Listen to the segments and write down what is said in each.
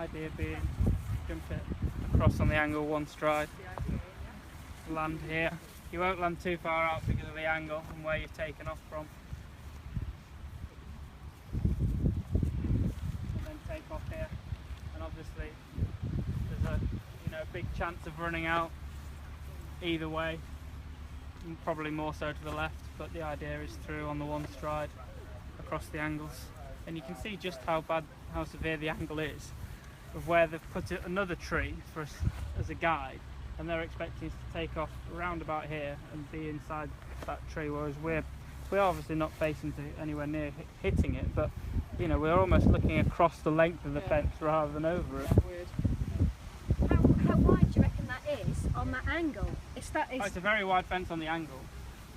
idea being jump it across on the angle one stride, land here. You won't land too far out because of the angle and where you've taken off from. And then take off here. And obviously there's a big chance of running out either way, probably more so to the left, but the idea is through on the one stride across the angles. And you can see just how severe the angle is of where they've put another tree for us as a guide, and they're expecting us to take off around about here and be inside that tree, whereas we're obviously not facing to anywhere near hitting it, but we're almost looking across the length of the fence rather than over it. Weird. How wide do you reckon that is on that angle? It's a very wide fence on the angle.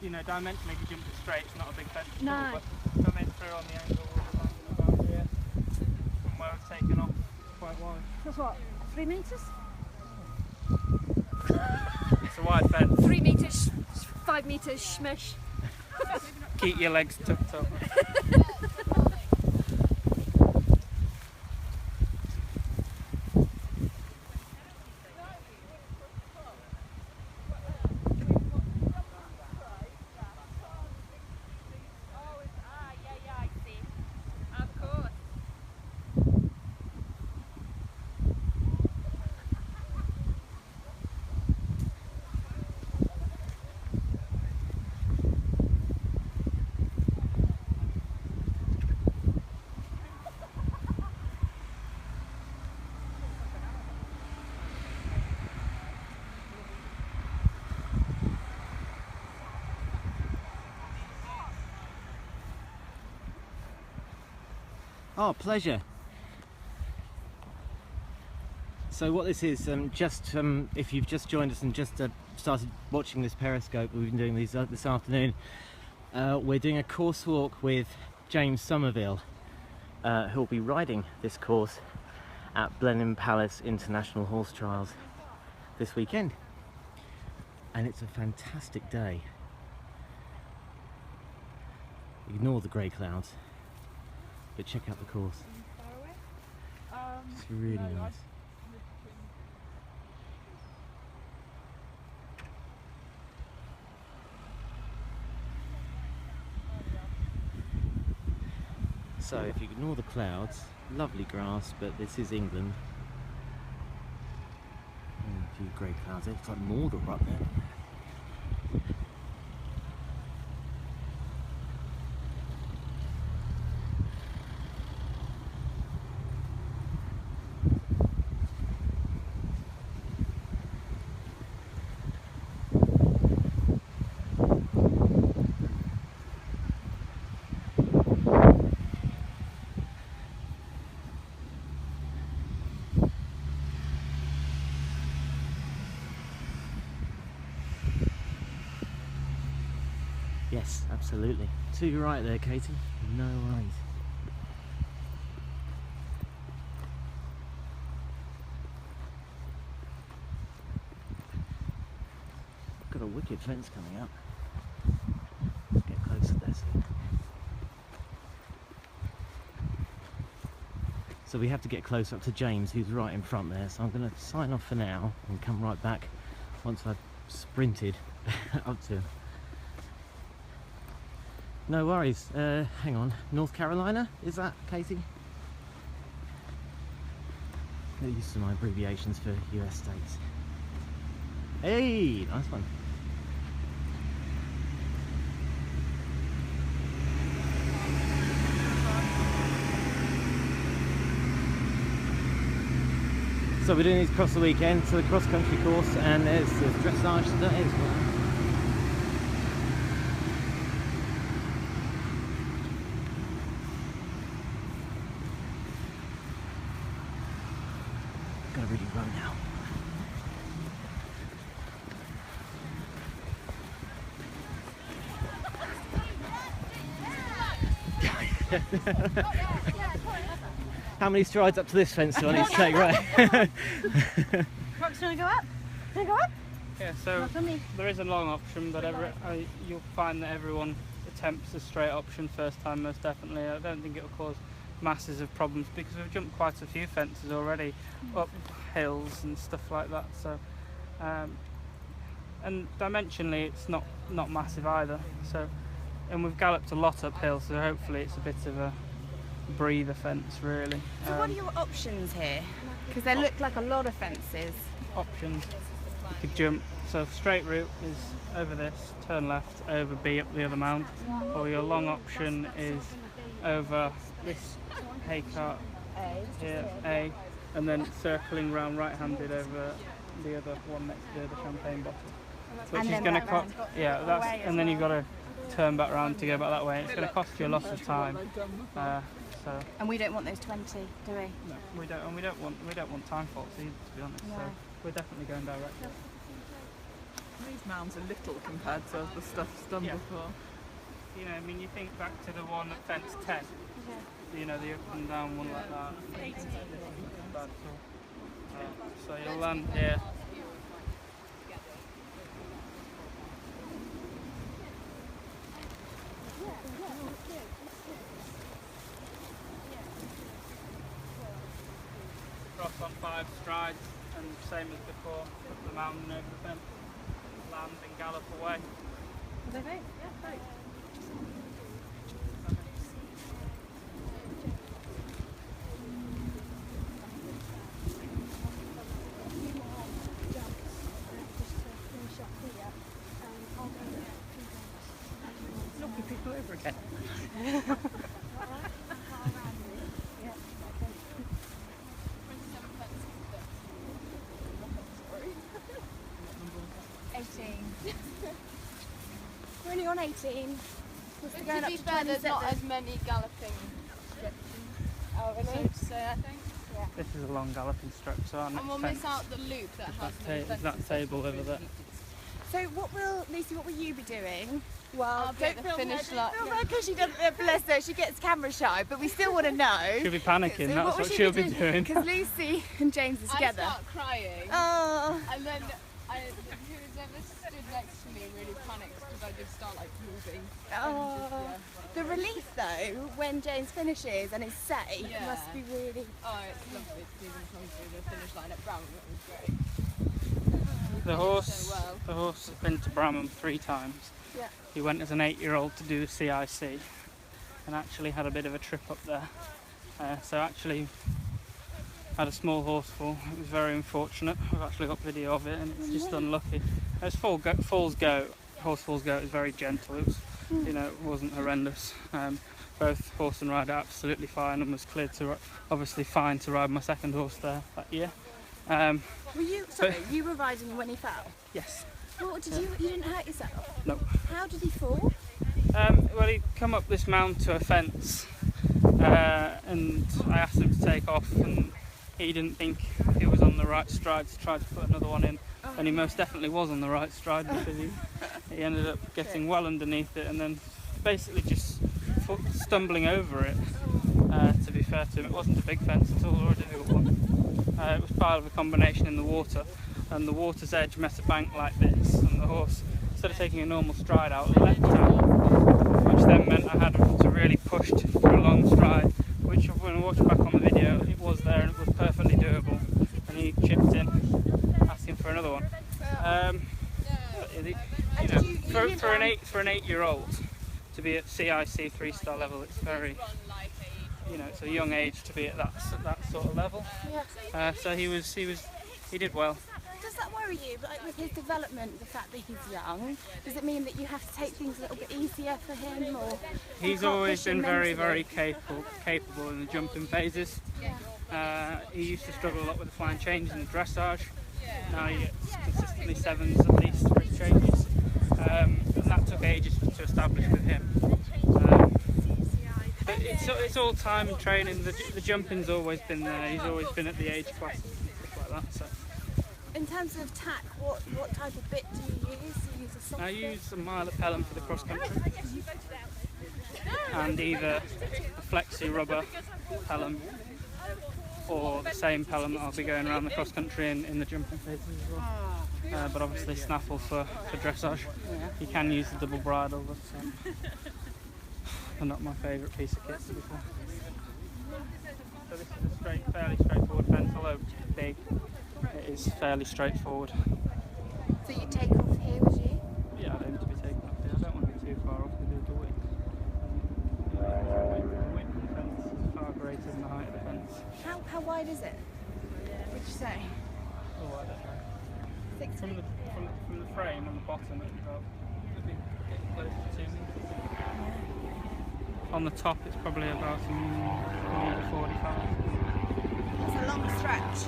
Dimensionally, if you jump it straight, it's not a big fence. No. But coming through on the angle, we're about here, from where we've taken off, it's quite wide. That's what, 3 metres? It's a wide fence. 3 metres, 5 metres, smish. Keep your legs tucked up. Oh, pleasure. So what this is, if you've just joined us and just started watching this Periscope we've been doing this afternoon, we're doing a course walk with James Somerville, who'll be riding this course at Blenheim Palace International Horse Trials this weekend. And it's a fantastic day. Ignore the grey clouds. But check out the course. It's really nice. So if you ignore the clouds, lovely grass, but this is England. And a few grey clouds. It's like Mordor up there. Yes, absolutely. To your right there, Katie. No worries. Got a wicked fence coming up. Let's get closer there soon. So we have to get close up to James, who's right in front there. So I'm going to sign off for now and come right back once I've sprinted up to him. No worries. Hang on. North Carolina? Is that, Katie? Get used to my abbreviations for US states. Hey! Nice one. So we're doing these across the weekend, so the cross-country course, and there's dressage today as well. Gotta really run now. How many strides up to this fence do I need to take, right? Rock's gonna go up? Gonna go up? Yeah, so there is a long option, but you'll find that everyone attempts a straight option first time, most definitely. I don't think it'll cause masses of problems because we've jumped quite a few fences already, up hills and stuff like that. So, and dimensionally, it's not massive either. So, and we've galloped a lot uphill, so hopefully it's a bit of a breather fence, really. So what are your options here? Because there look like a lot of fences. Options. You could jump. So straight route is over this, turn left, over B up the other mount, or your long option is over this hay cart here, A, and then circling round right-handed over the other one next to the champagne bottle, which And is then going to back cost. round. Yeah, that's, Away as and then you've got well. to turn back round to go back that way. It's going to cost you a lot of time. So And we don't want those 20, do we? no, we don't, and we don't want time faults either, to be honest. No. So we're definitely going direct. These mounds are little compared to the stuff done Yeah. before. You know, I mean, you think back to the one at fence 10. You know, the up and down one like that. This isn't bad at all. So you'll land here. Cross on 5 strides, and same as before, up the mountain over the fence, land and gallop away. Knocking people over again. We're only on 18. To be fair, there's not as many galloping strips. Oh, really? So I think. This is a long galloping strip, so our And next we'll fence miss out the loop that has no is that fences. table over there. So Lucy, what will you be doing? I'll be at the finish line. Because she doesn't, bless her, she gets camera shy, but we still want to know. She'll be panicking, So that's what she'll be doing. Because Lucy and James are together. I start crying, Oh, and then who's ever stood next to me really panics because I just start like moving. oh. The relief though, when James finishes and is safe, Yeah. must be really... Oh, it's lovely to see them come through the finish line at Bramham. It was great. The horse, So well. the horse has been to Bramham 3 times. Yeah. He went as an 8-year-old to do the CIC, and actually had a bit of a trip up there. So actually had a small horse fall. It was very unfortunate. I've actually got video of it, and it's just unlucky. As falls go, horse falls go, it was very gentle. It was, you know, it wasn't horrendous. Both horse and rider absolutely fine, and was cleared to obviously fine to ride my second horse there that year. Were you, sorry, you were riding when he fell? Yes. What, you didn't hurt yourself? No. How did he fall? Well, he'd come up this mount to a fence, and I asked him to take off, and he didn't think he was on the right stride to try to put another one in, and he most definitely was on the right stride because he ended up getting well underneath it and then basically just stumbling over it. To be fair to him, it wasn't a big fence at all or a difficult one. It was part of a combination in the water, and the water's edge met a bank like this, and the horse, instead of taking a normal stride out, leapt out, which then meant I had to really push for a long stride, which when I watched back on the video, it was there and it was perfectly doable, and he chipped in, asking for another one. For an 8-year-old to be at CIC 3-star level, it's very, you know, it's a young age to be at that sort of level. So he did well. Does that worry you, like with his development, the fact that he's young? Does it mean that you have to take things a little bit easier for him, or He's can't always push him been very, mentally? very capable in the jumping phases. He used to struggle a lot with the flying changes and the dressage. Now he gets consistently 7s at least for his changes, and that took ages to establish with him. But it's all time and training. The jumping's always been there. He's always been at the age class and stuff like that. So in terms of tack, what type of bit do you use? Do you use a soft I bit? use a mile of Pelham for the cross country, and either a flexi rubber Pelham or the same Pelham that I'll be going around the cross country in the jumping phases as well. But obviously snaffle for dressage. You can use the double bridle, but they're not my favourite piece of kit to be fair. So this is a fairly straightforward fence, although big, it is fairly straightforward. So you take off here, would you? Yeah, I'd aim to be taken off here. I don't want to be too far off because of the width. The width of the fence is far greater than the height of the fence. How wide is it? Would you say? Oh, I don't know. 6 From feet? the frame on the bottom, it'd be getting close to 2 metres. On the top, it's probably about metre 45. That's a long stretch.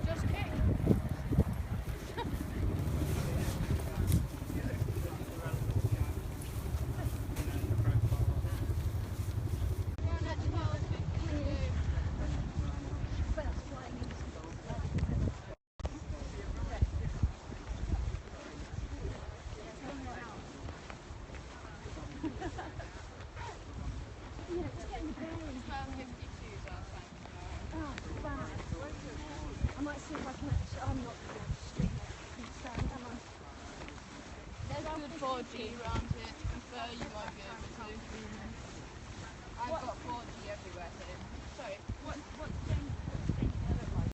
Just kick. I might see if I can actually. I'm not street. Am I? There's good 4G around here. To be fair, you might be able to. I've got 4G everywhere here. Sorry. What